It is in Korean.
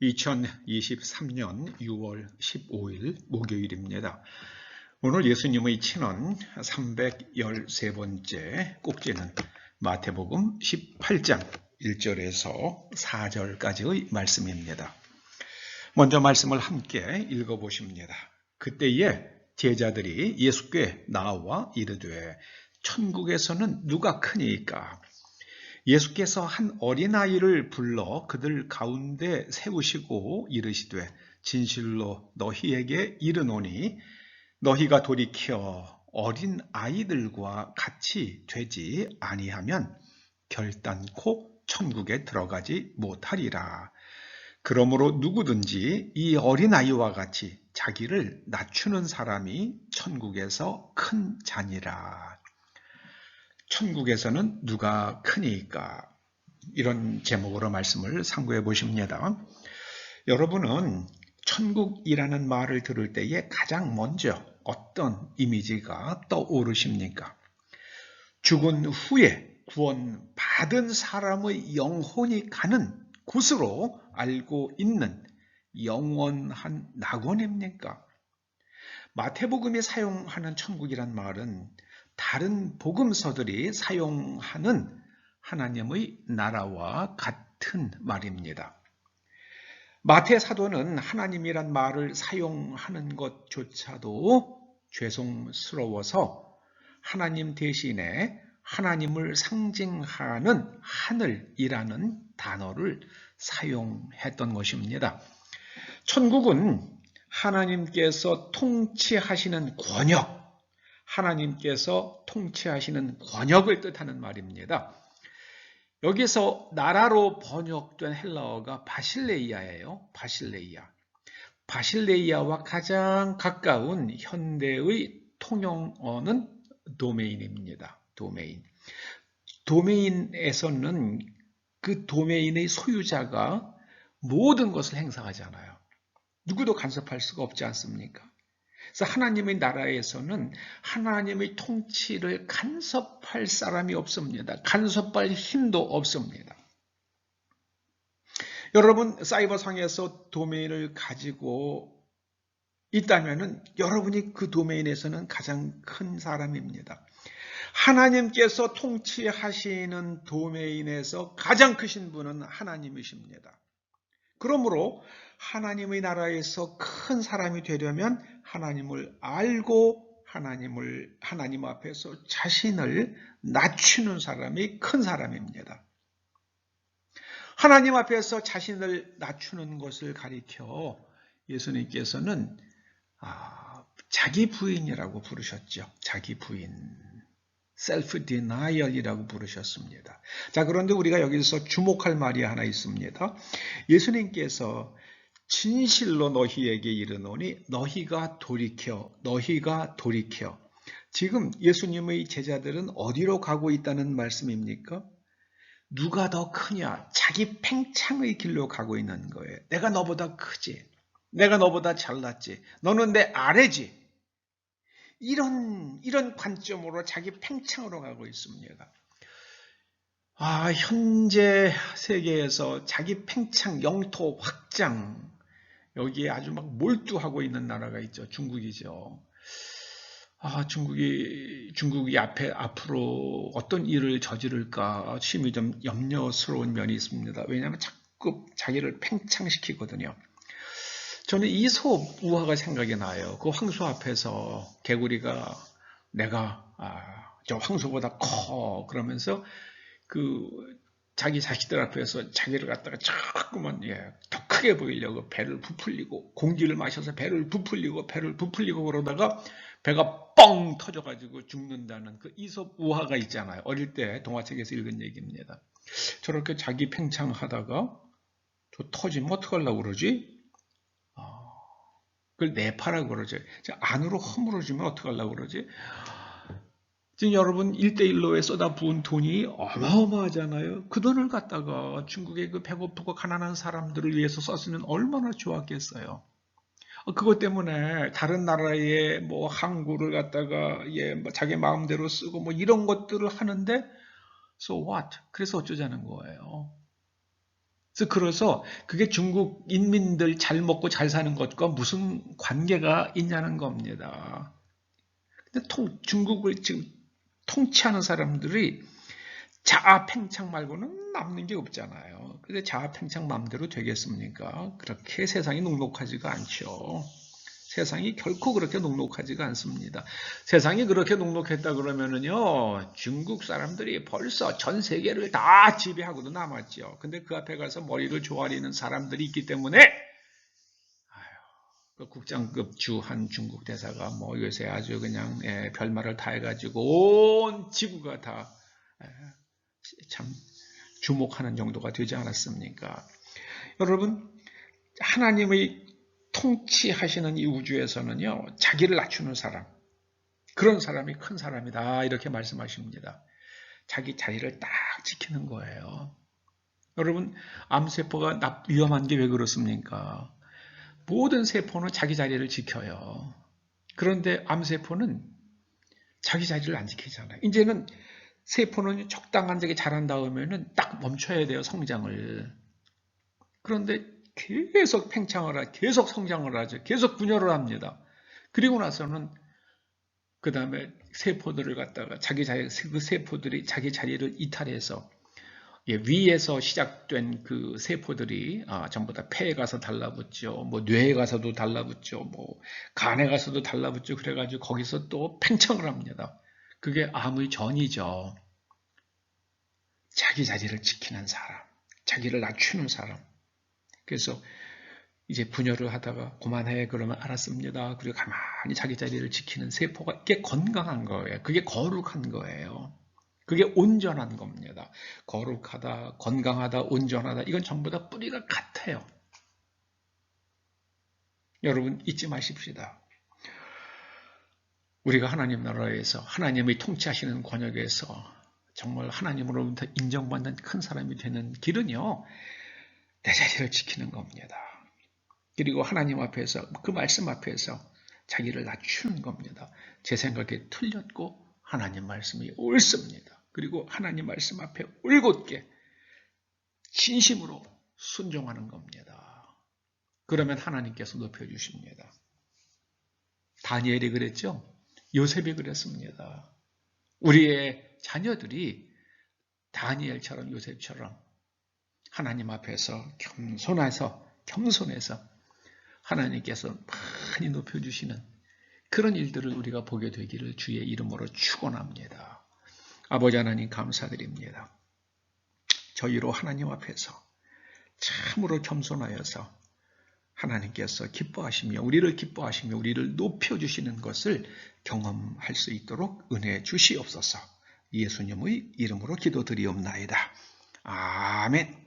2023년 6월 15일 목요일입니다. 오늘 예수님의 친언 313번째 꼭지는 마태복음 18장 1절에서 4절까지의 말씀입니다. 먼저 말씀을 함께 읽어보십니다. 그때에 제자들이 예수께 나와 이르되 천국에서는 누가 크니까? 예수께서 한 어린아이를 불러 그들 가운데 세우시고 이르시되 진실로 너희에게 이르노니 너희가 돌이켜 어린아이들과 같이 되지 아니하면 결단코 천국에 들어가지 못하리라. 그러므로 누구든지 이 어린아이와 같이 자기를 낮추는 사람이 천국에서 큰 자니라. 천국에서는 누가 크니까? 이런 제목으로 말씀을 상고해 보십니다. 여러분은 천국이라는 말을 들을 때에 가장 먼저 어떤 이미지가 떠오르십니까? 죽은 후에 구원받은 사람의 영혼이 가는 곳으로 알고 있는 영원한 낙원입니까? 마태복음이 사용하는 천국이란 말은 다른 복음서들이 사용하는 하나님의 나라와 같은 말입니다. 마태 사도는 하나님이란 말을 사용하는 것조차도 죄송스러워서 하나님 대신에 하나님을 상징하는 하늘이라는 단어를 사용했던 것입니다. 천국은 하나님께서 통치하시는 권역, 하나님께서 통치하시는 권역을 뜻하는 말입니다. 여기서 나라로 번역된 헬라어가 바실레이아예요. 바실레이아와 가장 가까운 현대의 통용어는 도메인입니다. 도메인에서는 그 도메인의 소유자가 모든 것을 행사하잖아요. 누구도 간섭할 수가 없지 않습니까? 그래서 하나님의 나라에서는 하나님의 통치를 간섭할 사람이 없습니다. 간섭할 힘도 없습니다. 여러분, 사이버상에서 도메인을 가지고 있다면 여러분이 그 도메인에서는 가장 큰 사람입니다. 하나님께서 통치하시는 도메인에서 가장 크신 분은 하나님이십니다. 그러므로 하나님의 나라에서 큰 사람이 되려면 하나님을 알고 하나님 앞에서 자신을 낮추는 사람이 큰 사람입니다. 하나님 앞에서 자신을 낮추는 것을 가리켜 예수님께서는 자기 부인이라고 부르셨죠. 자기 부인. self-denial이라고 부르셨습니다. 자, 그런데 우리가 여기서 주목할 말이 하나 있습니다. 예수님께서 진실로 너희에게 이르노니 너희가 돌이켜. 지금 예수님의 제자들은 어디로 가고 있다는 말씀입니까? 누가 더 크냐? 자기 팽창의 길로 가고 있는 거예요. 내가 너보다 크지. 내가 너보다 잘났지. 너는 내 아래지. 이런 관점으로 자기 팽창으로 가고 있습니다. 현재 세계에서 자기 팽창, 영토 확장, 여기에 아주 막 몰두하고 있는 나라가 있죠. 중국이죠. 중국이 앞으로 어떤 일을 저지를까 심히 좀 염려스러운 면이 있습니다. 왜냐하면 자꾸 자기를 팽창시키거든요. 저는 이솝 우화가 생각이 나요. 그 황소 앞에서 개구리가 내가 저 황소보다 커 그러면서 그 자기 자식들 앞에서 자기를 갖다가 자꾸만 더 크게 보이려고 배를 부풀리고 공기를 마셔서 배를 부풀리고 그러다가 배가 뻥 터져가지고 죽는다는 그 이솝 우화가 있잖아요. 어릴 때 동화책에서 읽은 얘기입니다. 저렇게 자기 팽창하다가 저 터지면 어떡하려고 그러지? 그걸 내파라고 그러죠. 안으로 허물어지면 어떡하려고 그러지? 지금 여러분 1대1로에 쏟아부은 돈이 어마어마하잖아요. 그 돈을 갖다가 중국의 그 배고프고 가난한 사람들을 위해서 썼으면 얼마나 좋았겠어요. 그것 때문에 다른 나라의 뭐 항구를 갖다가 자기 마음대로 쓰고 뭐 이런 것들을 하는데 so what? 그래서 어쩌자는 거예요. 그래서 그게 중국 인민들 잘 먹고 잘 사는 것과 무슨 관계가 있냐는 겁니다. 근데 중국을 지금 통치하는 사람들이 자아팽창 말고는 남는 게 없잖아요. 근데 자아팽창 마음대로 되겠습니까? 그렇게 세상이 녹록하지가 않죠. 세상이 결코 그렇게 녹록하지가 않습니다. 세상이 그렇게 녹록했다 그러면은요, 중국 사람들이 벌써 전 세계를 다 지배하고도 남았죠. 근데 그 앞에 가서 머리를 조아리는 사람들이 있기 때문에, 그 국장급 주 한 중국 대사가 뭐 요새 아주 그냥 별말을 다 해가지고 온 지구가 다 참 주목하는 정도가 되지 않았습니까? 여러분, 하나님의 통치하시는 이 우주에서는요, 자기를 낮추는 사람, 그런 사람이 큰 사람이다, 이렇게 말씀하십니다. 자기 자리를 딱 지키는 거예요. 여러분, 암세포가 위험한 게 왜 그렇습니까? 모든 세포는 자기 자리를 지켜요. 그런데 암세포는 자기 자리를 안 지키잖아요. 이제는 세포는 적당한 데게 자란 다음에는 딱 멈춰야 돼요, 성장을. 그런데 계속 팽창을 하고 계속 성장을 하죠. 계속 분열을 합니다. 그리고 나서는 그 다음에 세포들을 갖다가 그 세포들이 자기 자리를 이탈해서 위에서 시작된 그 세포들이 전부 다 폐에 가서 달라붙죠. 뭐 뇌에 가서도 달라붙죠. 뭐 간에 가서도 달라붙죠. 그래가지고 거기서 또 팽창을 합니다. 그게 암의 전이죠. 자기 자리를 지키는 사람, 자기를 낮추는 사람. 그래서 이제 분열을 하다가 그만해 그러면 알았습니다. 그리고 가만히 자기 자리를 지키는 세포가 이게 건강한 거예요. 그게 거룩한 거예요. 그게 온전한 겁니다. 거룩하다, 건강하다, 온전하다 이건 전부 다 뿌리가 같아요. 여러분 잊지 마십시다. 우리가 하나님 나라에서 하나님의 통치하시는 권역에서 정말 하나님으로부터 인정받는 큰 사람이 되는 길은요. 내 자리를 지키는 겁니다. 그리고 하나님 앞에서 그 말씀 앞에서 자기를 낮추는 겁니다. 제 생각에 틀렸고 하나님 말씀이 옳습니다. 그리고 하나님 말씀 앞에 올곧게 진심으로 순종하는 겁니다. 그러면 하나님께서 높여주십니다. 다니엘이 그랬죠? 요셉이 그랬습니다. 우리의 자녀들이 다니엘처럼 요셉처럼 하나님 앞에서 겸손해서 하나님께서 많이 높여주시는 그런 일들을 우리가 보게 되기를 주의 이름으로 축원합니다. 아버지 하나님 감사드립니다. 저희로 하나님 앞에서 참으로 겸손하여서 하나님께서 기뻐하시며 우리를 높여주시는 것을 경험할 수 있도록 은혜 주시옵소서. 예수님의 이름으로 기도드리옵나이다. 아멘.